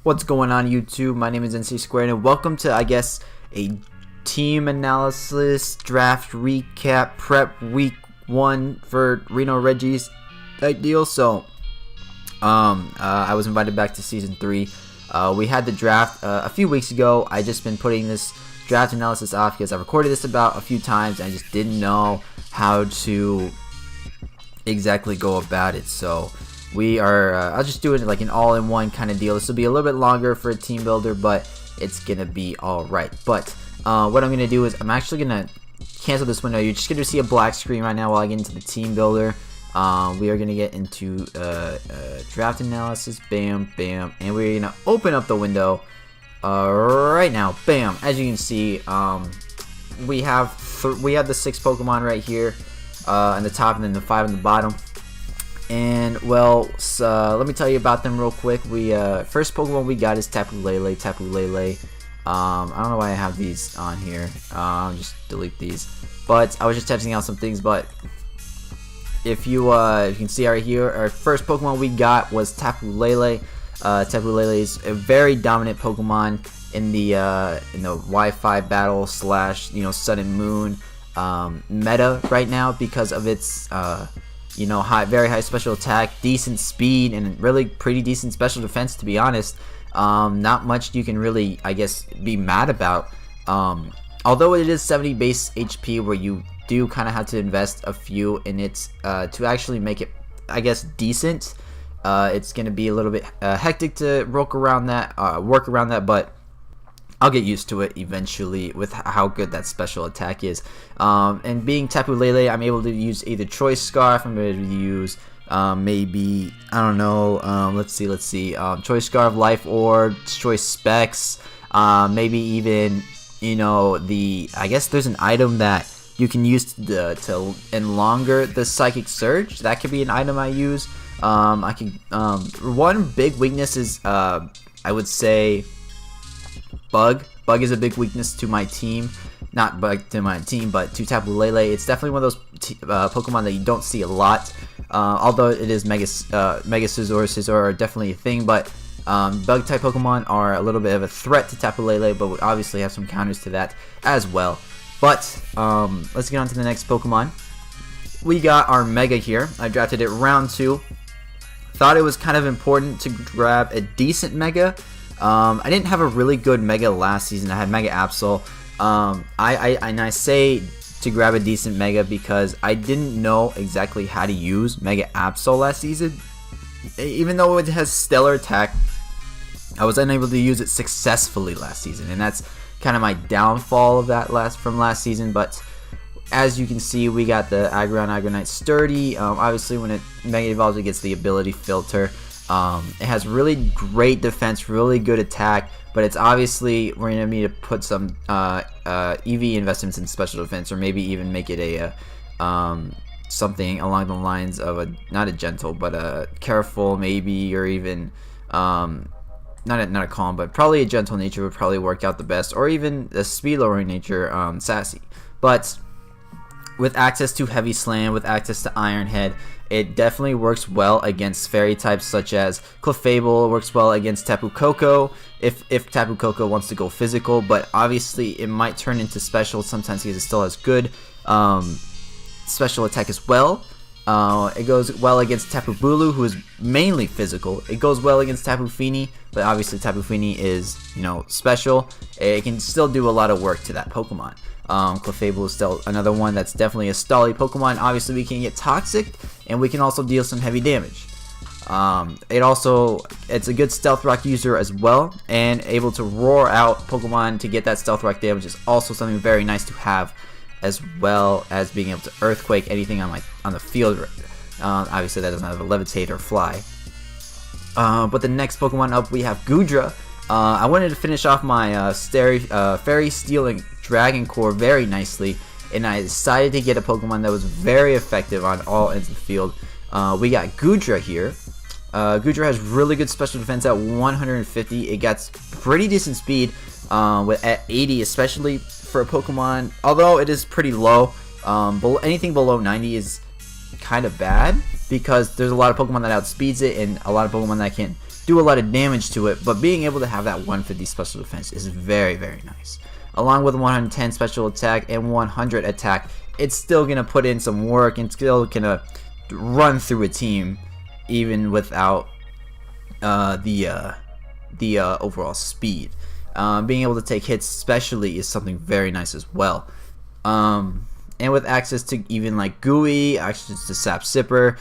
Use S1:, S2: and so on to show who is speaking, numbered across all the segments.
S1: What's going on, YouTube? My name is NC2, and welcome to, I guess, a team analysis, draft recap, prep week 1 for Reno Regis type deal. So, I was invited back to season 3. We had the draft a few weeks ago. I just been putting this draft analysis off because I recorded this about a few times and I just didn't know how to exactly go about it. So we are I'll just do it like an all-in-one kind of deal. This will be a little bit longer for a team builder, but it's gonna be all right. But what I'm gonna do is I'm actually gonna cancel this window. You're just gonna see a black screen right now while I get into the team builder. We are gonna get into draft analysis, bam, bam, and we're gonna open up the window right now, bam. As you can see, we have the 6 Pokemon right here on the top, and then the 5 on the bottom. And well, let me tell you about them real quick. We first Pokemon we got is Tapu Lele. I don't know why I have these on here. I'll just delete these. But I was just testing out some things. But if you can see right here, our first Pokemon we got was Tapu Lele. Tapu Lele is a very dominant Pokemon in the Wi-Fi battle / Sun and Moon meta right now because of its very high special attack, decent speed, and really pretty decent special defense, to be honest. Not much you can really, I guess, be mad about. Although it is 70 base HP, where you do kind of have to invest a few in it to actually make it, I guess, decent. It's going to be a little bit hectic to work around that, but I'll get used to it eventually with how good that special attack is. And being Tapu Lele, I'm able to use either Choice Scarf. I'm able to use maybe, I don't know, let's see, Choice Scarf, Life Orb, Choice Specs, maybe even, I guess there's an item that you can use to enlonger the Psychic Surge. That could be an item I use. One big weakness is, I would say, Bug is a big weakness to my team. Not Bug to my team, but to Tapu Lele. It's definitely one of those Pokemon that you don't see a lot. Although it is Mega Scizor are definitely a thing, but Bug type Pokemon are a little bit of a threat to Tapu Lele, but we obviously have some counters to that as well. But let's get on to the next Pokemon. We got our Mega here. I drafted it round 2. Thought it was kind of important to grab a decent Mega. I didn't have a really good Mega last season. I had Mega Absol. I say to grab a decent Mega because I didn't know exactly how to use Mega Absol last season. Even though it has stellar attack, I was unable to use it successfully last season, and that's kind of my downfall of that from last season. But as you can see, we got the Aggronite Sturdy. Obviously, when it Mega Evolves, it gets the ability Filter. It has really great defense, really good attack, but it's obviously we're gonna need to put some EV investments in special defense, or maybe even make it a something along the lines of not a gentle, but a careful, maybe, or even not a calm, but probably a gentle nature would probably work out the best, or even a speed lowering nature, sassy. But with access to Heavy Slam, with access to Iron Head, it definitely works well against fairy types such as Clefable. It works well against Tapu Koko if Tapu Koko wants to go physical, but obviously it might turn into special sometimes because it still has good special attack as well. It goes well against Tapu Bulu, who is mainly physical. It goes well against Tapu Fini, but obviously Tapu Fini is, special. It can still do a lot of work to that Pokemon. Clefable is still another one that's definitely a stally Pokemon. Obviously, we can get Toxic, and we can also deal some heavy damage. It's a good Stealth Rock user as well, and able to roar out Pokemon to get that Stealth Rock damage is also something very nice to have, as well as being able to Earthquake anything on the field. Obviously, that doesn't have a Levitate or Fly. But the next Pokemon up, we have Goodra. I wanted to finish off my Fairy Steel and Dragon Core very nicely, and I decided to get a Pokemon that was very effective on all ends of the field. We got Goodra here. Goodra has really good special defense at 150. It got pretty decent speed at 80, especially for a Pokemon. Although it is pretty low, anything below 90 is kind of bad. because there's a lot of Pokemon that outspeeds it and a lot of Pokemon that can do a lot of damage to it, but being able to have that 150 special defense is very, very nice. Along with 110 special attack and 100 attack, it's still going to put in some work and still going to run through a team even without the overall speed. Being able to take hits especially is something very nice as well. And with access to even like Gooey, access to Sap Sipper,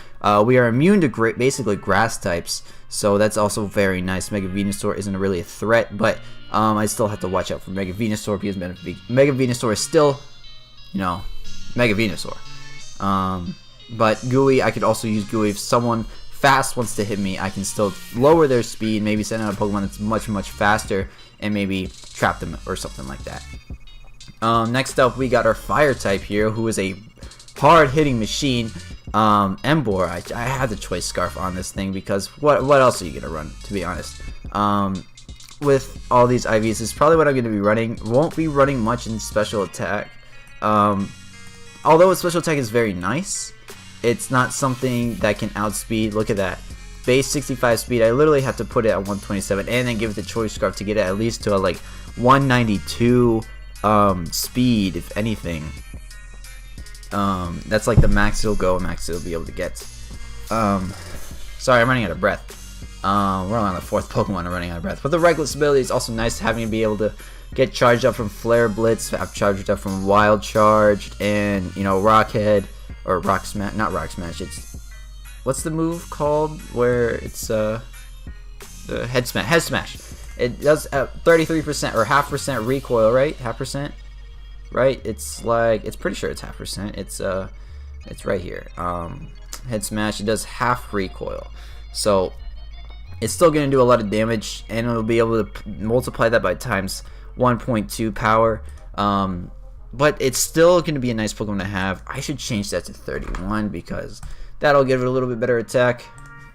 S1: we are immune to basically grass types, so that's also very nice. Mega Venusaur isn't really a threat, but I still have to watch out for Mega Venusaur because Mega Venusaur is still, you know, Mega Venusaur. But Gooey, I could also use Gooey if someone fast wants to hit me. I can still lower their speed, maybe send out a Pokemon that's much, much faster, and maybe trap them or something like that. Next up, we got our fire type here, who is a hard-hitting machine. Emboar, I had the choice scarf on this thing because what else are you gonna run, to be honest? With all these IVs, this is probably what I'm gonna be running. Won't be running much in special attack. Although its special attack is very nice, it's not something that can outspeed. Look at that. Base 65 speed, I literally have to put it at 127 and then give it the choice scarf to get it at least to a, like 192 speed, if anything. That's like the max it'll go, max it'll be able to get. Sorry, I'm running out of breath. We're on the 4th Pokemon, I'm running out of breath. But the Reckless ability is also nice, having to be able to get charged up from Flare Blitz, have charged up from Wild Charged, and, you know, Rock Head, or Rock Smash, not Rock Smash, it's, what's the move called, where it's, the Head Smash. It does 33% or 0.5% recoil, right? 0.5%, right? It's like, it's pretty sure it's 0.5%. It's right here. Head Smash. It does half recoil, so it's still going to do a lot of damage, and it'll be able to multiply that by times 1.2 power. But it's still going to be a nice Pokemon to have. I should change that to 31 because that'll give it a little bit better attack.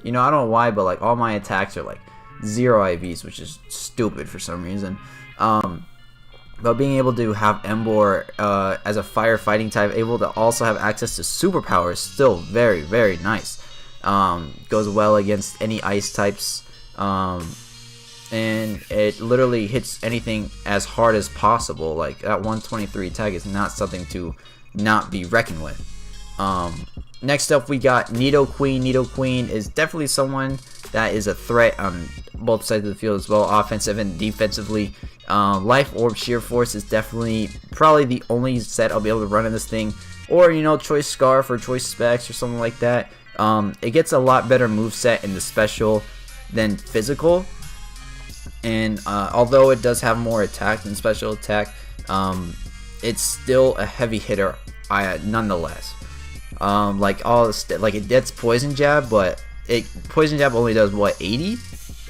S1: You know, I don't know why, but like all my attacks are like 0 IVs, which is stupid for some reason. But being able to have Emboar as a fire fighting type, able to also have access to superpower is still very, very nice. Goes well against any ice types, and it literally hits anything as hard as possible. Like that 123 attack is not something to not be reckoned with. Next up, we got Nidoqueen. Nidoqueen is definitely someone that is a threat on both sides of the field as well, offensive and defensively. Life Orb Sheer Force is definitely probably the only set I'll be able to run in this thing, or, you know, Choice Scarf or Choice Specs or something like that. It gets a lot better moveset in the special than physical, and although it does have more attack than special attack, it's still a heavy hitter nonetheless. Like it gets Poison Jab, but Poison Jab only does what, 80?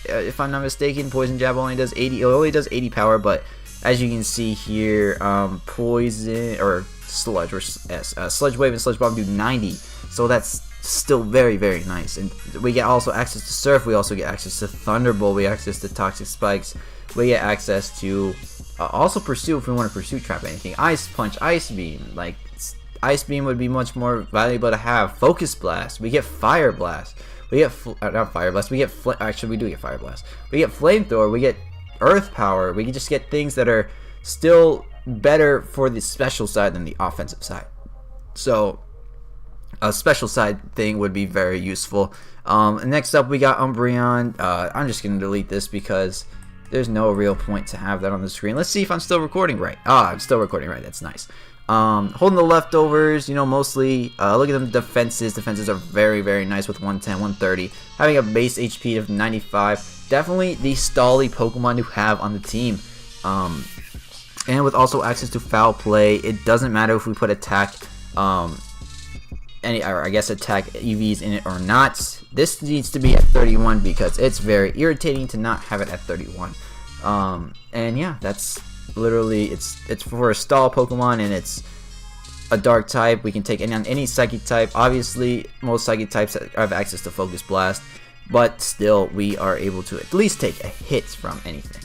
S1: If I'm not mistaken, Poison Jab only does 80. It only does 80 power, but as you can see here, Poison or Sludge or Sludge Wave and Sludge Bomb do 90. So that's still very, very nice. And we get also access to Surf. We also get access to Thunderbolt. We get access to Toxic Spikes. We get access to also Pursue if we want to Pursue Trap anything. Ice Punch, Ice Beam. Like Ice Beam would be much more valuable to have. Focus Blast. We get Fire Blast. We get not Fire Blast. We get actually we do get Fire Blast. We get Flamethrower. We get Earth Power. We can just get things that are still better for the special side than the offensive side. So a special side thing would be very useful. Next up, we got Umbreon. I'm just gonna delete this because there's no real point to have that on the screen. Let's see if I'm still recording right. I'm still recording right. That's nice. Holding the leftovers, you know, mostly, look at them defenses. Defenses are very, very nice with 110, 130. Having a base HP of 95. Definitely the stally Pokemon to have on the team. And with also access to Foul Play, it doesn't matter if we put attack, attack EVs in it or not. This needs to be at 31 because it's very irritating to not have it at 31. And yeah, that's literally, it's for a stall Pokemon, and it's a dark type. We can take any psychic type. Obviously most psychic types have access to Focus Blast, but still we are able to at least take a hit from anything.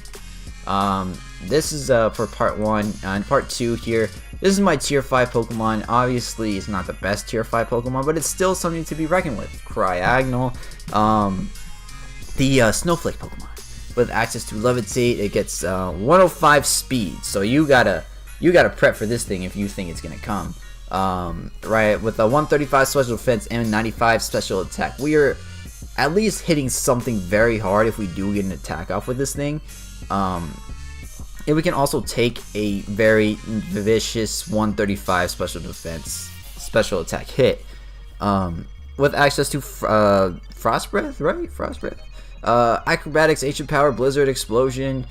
S1: This is for part 1. And part 2 here This is my tier 5 Pokemon. Obviously, it's not the best tier 5 Pokemon, but it's still something to be reckoned with. Cryogonal, the Snowflake Pokemon. With access to Levitate, it gets 105 speed. So you gotta prep for this thing if you think it's gonna come. Right, with a 135 special defense and 95 special attack, we are at least hitting something very hard if we do get an attack off with this thing. And we can also take a very vicious 135 special defense special attack hit with access to Frost Breath, right? Frost Breath. Acrobatics, Ancient Power, Blizzard, Explosion.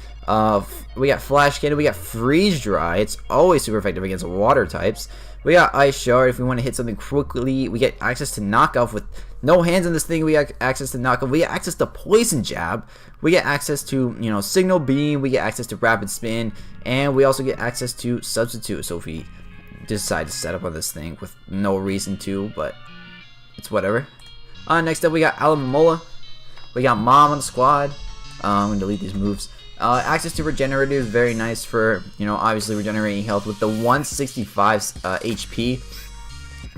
S1: We got Flash Cannon. We got Freeze Dry. It's always super effective against water types. We got Ice Shard if we want to hit something quickly. We get access to Knockoff with no hands in this thing. We got access to Knockoff. We get access to Poison Jab. We get access to, you know, Signal Beam. We get access to Rapid Spin. And we also get access to Substitute. So if we decide to set up on this thing with no reason to, but it's whatever. Next up, we got Alamomola. We got Mom on the squad. I'm going to delete these moves. Access to Regenerative is very nice for, you know, obviously regenerating health with the 165 HP.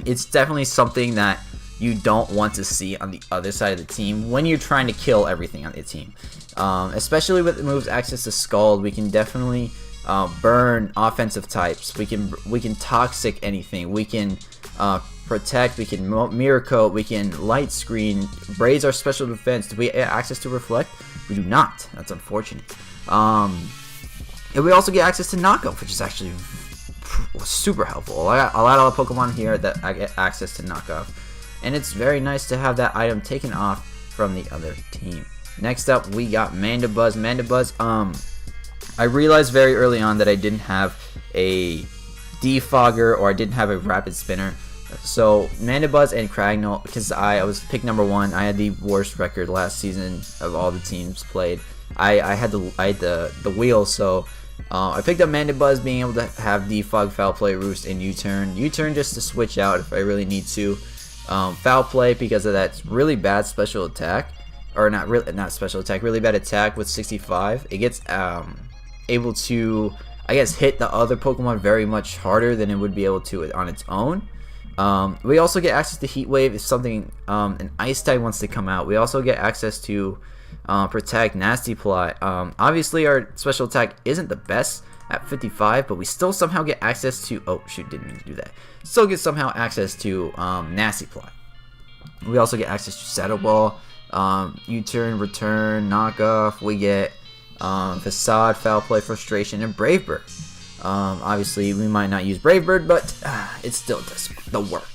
S1: It's definitely something that you don't want to see on the other side of the team when you're trying to kill everything on the team. Especially with the moves access to Scald, we can definitely burn offensive types. We can toxic anything. We can protect, we can mirror coat, we can light screen, raise our special defense. Do we have access to reflect? We do not. That's unfortunate. And we also get access to knockoff, which is actually super helpful. A lot of Pokemon here that I get access to knockoff, and it's very nice to have that item taken off from the other team. Next up, we got Mandibuzz. I realized very early on that I didn't have a defogger or I didn't have a rapid spinner. So Mandibuzz and Cryogonal, because I was picked number 1. I had the worst record last season of all the teams played. I had the wheel, so I picked up Mandibuzz, being able to have defog, Foul Play, Roost, and U-turn. U-turn just to switch out if I really need to. Foul Play because of that really bad special attack, or not special attack, really bad attack with 65. It gets able to, I guess, hit the other Pokemon very much harder than it would be able to on its own. We also get access to Heat Wave if something an Ice type wants to come out. We also get access to Protect, Nasty Plot. Obviously our special attack isn't the best at 55, but we still somehow get access to, oh shoot, didn't mean to do that. Still get somehow access to Nasty Plot. We also get access to Saddle Ball, U-turn, Return, Knockoff. We get Facade, Foul Play, Frustration, and Brave Bird. Obviously, we might not use Brave Bird, but it still does the work.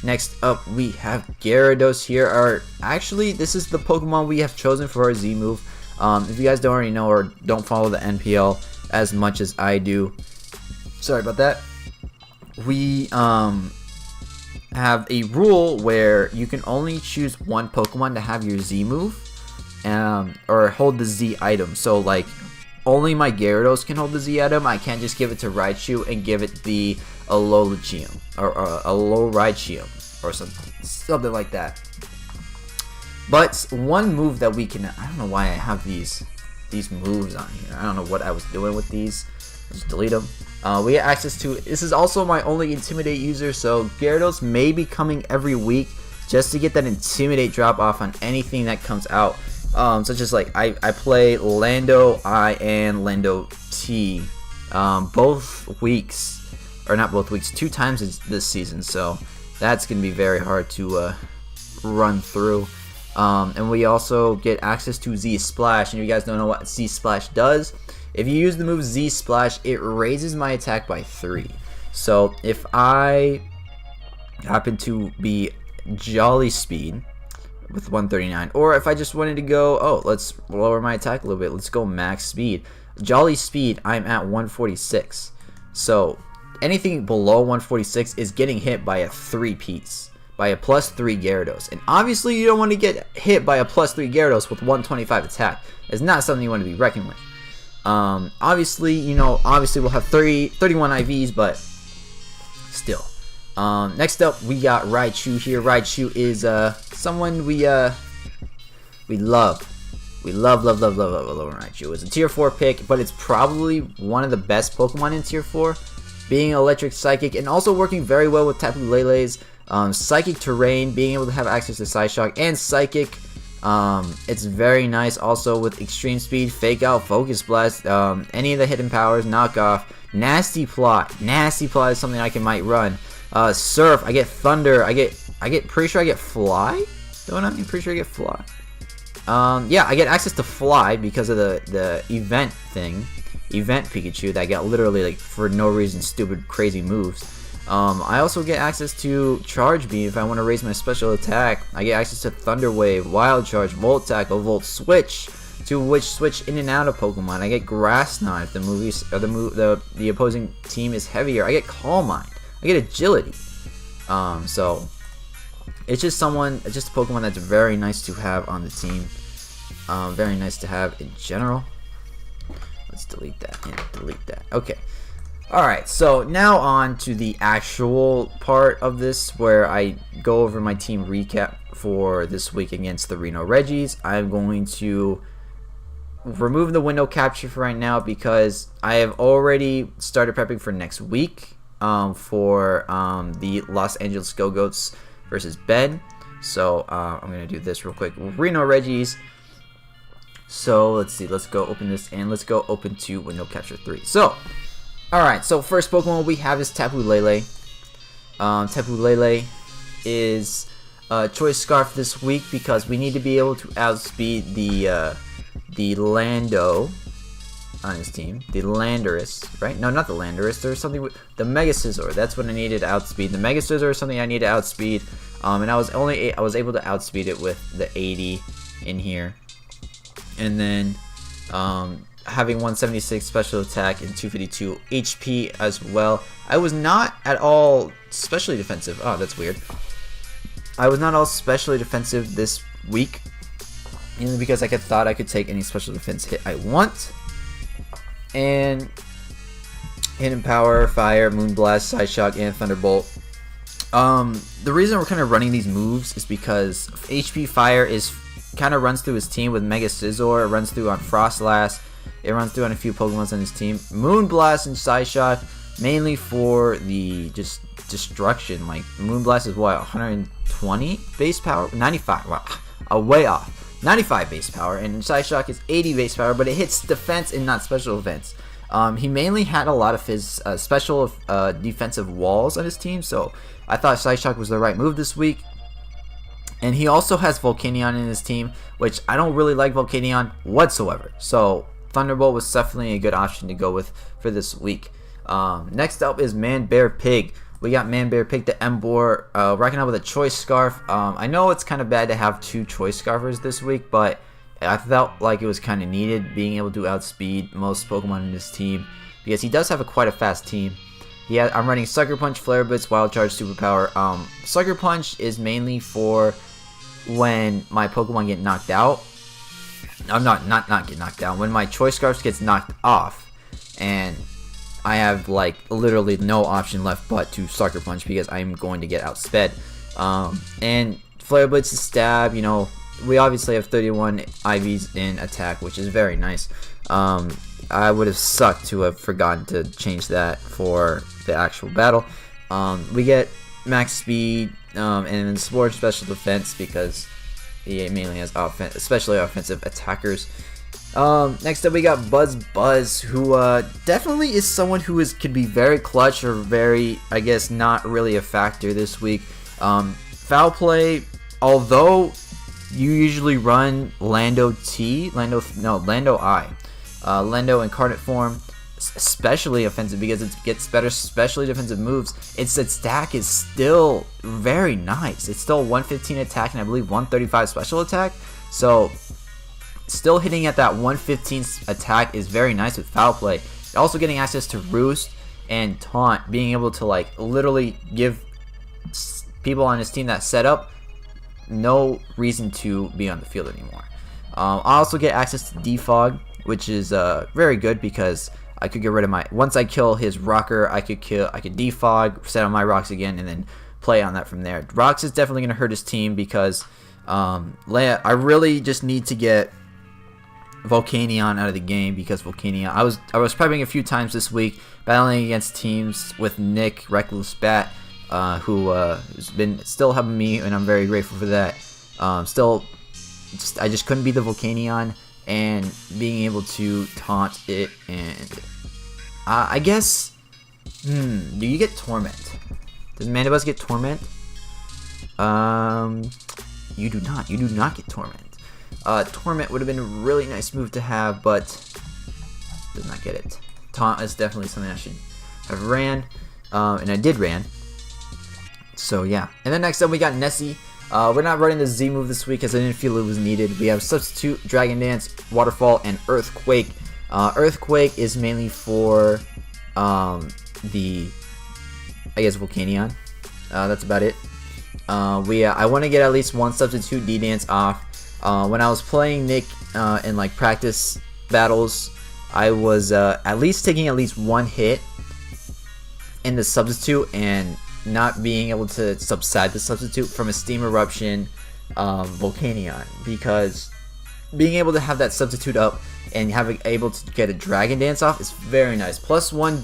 S1: Next up, we have Gyarados here. Actually, this is the Pokemon we have chosen for our Z move. If you guys don't already know or don't follow the NPL as much as I do, sorry about that. We have a rule where you can only choose one Pokemon to have your Z move, or hold the Z item. So, like, only my Gyarados can hold the Z item. I can't just give it to Raichu and give it the Alolan or Raichu or something like that. But one move that we can, I don't know why I have these moves on here. I don't know what I was doing with these. Just delete them. We get access to, this is also my only Intimidate user, so Gyarados may be coming every week just to get that Intimidate drop off on anything that comes out. Such as, like, I play Lando I and Lando T both weeks, or not both weeks, 2 times this season, so that's going to be very hard to run through. And we also get access to Z Splash, and if you guys don't know what Z Splash does, if you use the move Z Splash, it raises my attack by 3. So if I happen to be Jolly Speed with 139, or if I just wanted to go, oh, let's lower my attack a little bit, let's go max speed. Jolly Speed, I'm at 146. So anything below 146 is getting hit by a 3-piece, by a +3 Gyarados. And obviously you don't want to get hit by a +3 Gyarados with 125 attack. It's not something you want to be reckoned with. Obviously, you know, we'll have 31 IVs, but still. Next up, we got Raichu here. Raichu is someone we love. We love Raichu. It's a tier 4 pick, but it's probably one of the best Pokemon in tier 4. being electric psychic, and also working very well with Tapu Lele's psychic terrain, being able to have access to Psyshock and psychic. It's very nice also with extreme speed, fake out, focus blast, any of the hidden powers, knockoff, nasty plot is something I might run. Surf, I get thunder, I get pretty sure I get fly, don't I? I'm pretty sure I get fly. Yeah, I get access to fly because of the event thing, event Pikachu that got literally like for no reason stupid crazy moves. I also get access to Charge Beam if I want to raise my special attack. I get access to Thunder Wave, Wild Charge, Volt Tackle, Volt Switch, to which switch in and out of Pokemon. I get Grass Knot if the opposing team is heavier. I get Calm Mind. I get Agility. So it's just a Pokemon that's very nice to have on the team. Very nice to have in general. Let's delete that and delete that. Okay. Alright, so now on to the actual part of this where I go over my team recap for this week against the Reno Regis. I'm going to remove the window capture for right now because I have already started prepping for next week for the Los Angeles Go-Goats versus Ben. So I'm going to do this real quick. Reno Regis. So let's see, let's go open this and let's go open to window capture 3. So alright, so first Pokemon we have is Tapu Lele. Tapu Lele is Choice Scarf this week because we need to be able to outspeed the Lando on his team. The Landorus, right? No, not the Landorus. There's something with the Mega Scizor. That's what I needed to outspeed. The Mega Scizor is something I need to outspeed. And I was able to outspeed it with the 80 in here. And then having 176 special attack and 252 HP as well. I was not at all specially defensive. Oh, that's weird. I was not all specially defensive this week, mainly because I thought I could take any special defense hit I want. And Hidden Power, Fire, Moonblast, Psyshock, and Thunderbolt. The reason we're kind of running these moves is because HP Fire kind of runs through his team with Mega Scizor. It runs through on Frostlass. It runs through on a few Pokemon on his team. Moonblast and Psyshock mainly for the just destruction. Like Moonblast is what, 120 base power? 95. Wow, way off. 95 base power, and Psyshock is 80 base power, but it hits defense and not special defense. He mainly had a lot of his special defensive walls on his team, so I thought Psyshock was the right move this week. And he also has Volcanion in his team, which I don't really like Volcanion whatsoever. So Thunderbolt was definitely a good option to go with for this week. Next up is Man Bear Pig. We got Man Bear Pig, the Emboar, rocking out with a Choice Scarf. I know it's kind of bad to have two Choice Scarfers this week, but I felt like it was kind of needed, being able to outspeed most Pokemon in this team, because he does have quite a fast team. I'm running Sucker Punch, Flare Blitz, Wild Charge, Superpower. Sucker Punch is mainly for when my Pokemon get knocked out. I'm not get knocked down. When my Choice Scarf gets knocked off, and I have like literally no option left but to Sucker Punch because I'm going to get outsped. And Flare Blitz is stab. You know, we obviously have 31 IVs in attack, which is very nice. I would have sucked to have forgotten to change that for the actual battle. We get max speed and then Spore Special Defense because he mainly has especially offensive attackers. Next up we got Buzz, who definitely is someone who could be very clutch or very, I guess, not really a factor this week. Foul Play, although you usually run Lando I. Lando Incarnate Form, especially offensive because it gets better specially defensive moves. Its stack is still very nice. It's still 115 attack and I believe 135 special attack. So still hitting at that 115 attack is very nice with Foul Play. Also getting access to Roost and Taunt, being able to like literally give people on his team that setup no reason to be on the field anymore. I also get access to Defog, which is very good because I could get rid of once I kill his rocker, I could defog, set on my rocks again, and then play on that from there. Rocks is definitely going to hurt his team because I really just need to get Volcanion out of the game because Volcanion. I was prepping a few times this week, battling against teams with Nick, Reckless Bat, who has been still helping me, and I'm very grateful for that. I just couldn't beat the Volcanion, and being able to taunt it, and I guess, do you get Torment? Does Mandibuzz get Torment? You do not. You do not get Torment. Torment would have been a really nice move to have, but did not get it. Taunt is definitely something I should have ran, and I did ran. So yeah. And then next up we got Nessie. We're not running the Z move this week as I didn't feel it was needed. We have Substitute, Dragon Dance, Waterfall, and Earthquake. Earthquake is mainly for the, I guess, Volcanion. That's about it. I want to get at least one Substitute D-Dance off. When I was playing Nick in like practice battles, I was at least taking at least one hit in the Substitute and not being able to subside the Substitute from a Steam Eruption Volcanion, because being able to have that Substitute up and able to get a Dragon Dance off is very nice. +1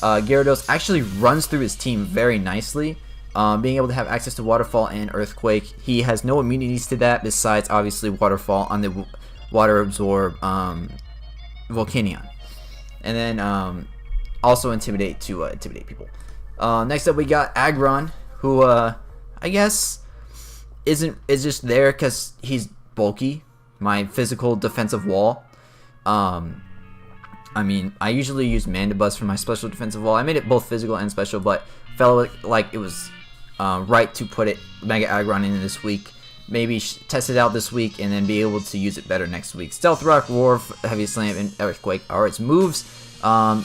S1: Gyarados actually runs through his team very nicely. Being able to have access to Waterfall and Earthquake, he has no immunities to that besides obviously Waterfall on the Water Absorb Volcanion, and then also Intimidate to intimidate people. Next up we got Aggron, who I guess is just there because he's bulky, my physical defensive wall. I mean, I usually use Mandibuzz for my special defensive wall. I made it both physical and special, but felt like it was right to put Mega Aggron in this week. Maybe test it out this week and then be able to use it better next week. Stealth Rock, Roar, Heavy Slam, and Earthquake are its moves.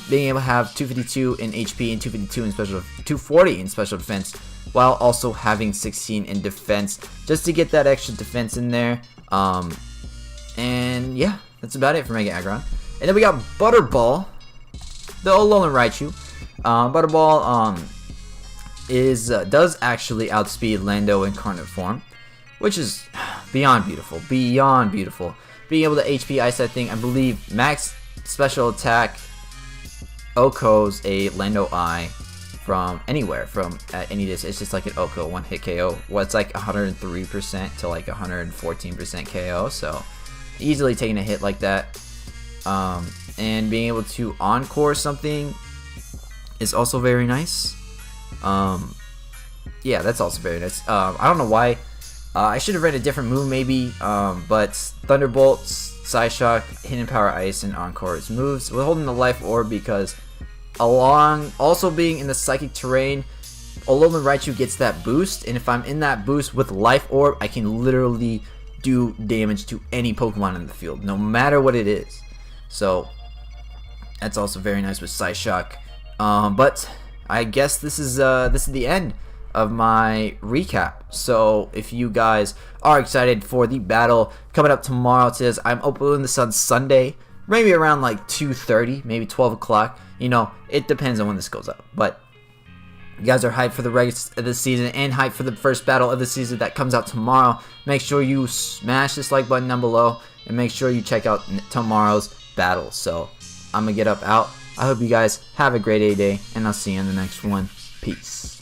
S1: Being able to have 252 in HP and 240 in special defense, while also having 16 in defense, just to get that extra defense in there. And yeah, that's about it for Mega Aggron. And then we got Butterball, the Alolan Raichu. Butterball does actually outspeed Lando incarnate form, which is beyond beautiful, beyond beautiful. Being able to HP Ice that thing, I believe max special attack OHKOs a Lando Eye from anywhere, from any distance. It's just like an OHKO, one hit KO. Well, it's like 103% to like 114% KO, so easily taking a hit like that. And being able to encore something is also very nice. Yeah, that's also very nice. I don't know why. I should have read a different move maybe, but Thunderbolt, Psyshock, Hidden Power Ice, and Encore is moves. We're holding the Life Orb because also being in the Psychic terrain, Alolan Raichu gets that boost, and if I'm in that boost with Life Orb, I can literally do damage to any Pokemon in the field, no matter what it is. So that's also very nice with Psyshock. But I guess this is the end of my recap. So if you guys are excited for the battle coming up tomorrow, it says I'm uploading this on Sunday, maybe around like 2:30, maybe 12 o'clock. You know, it depends on when this goes up. But you guys are hyped for the rest of the season and hyped for the first battle of the season that comes out tomorrow. Make sure you smash this like button down below and make sure you check out tomorrow's battle. So I'm gonna get out. I hope you guys have a great day, and I'll see you in the next one. Peace.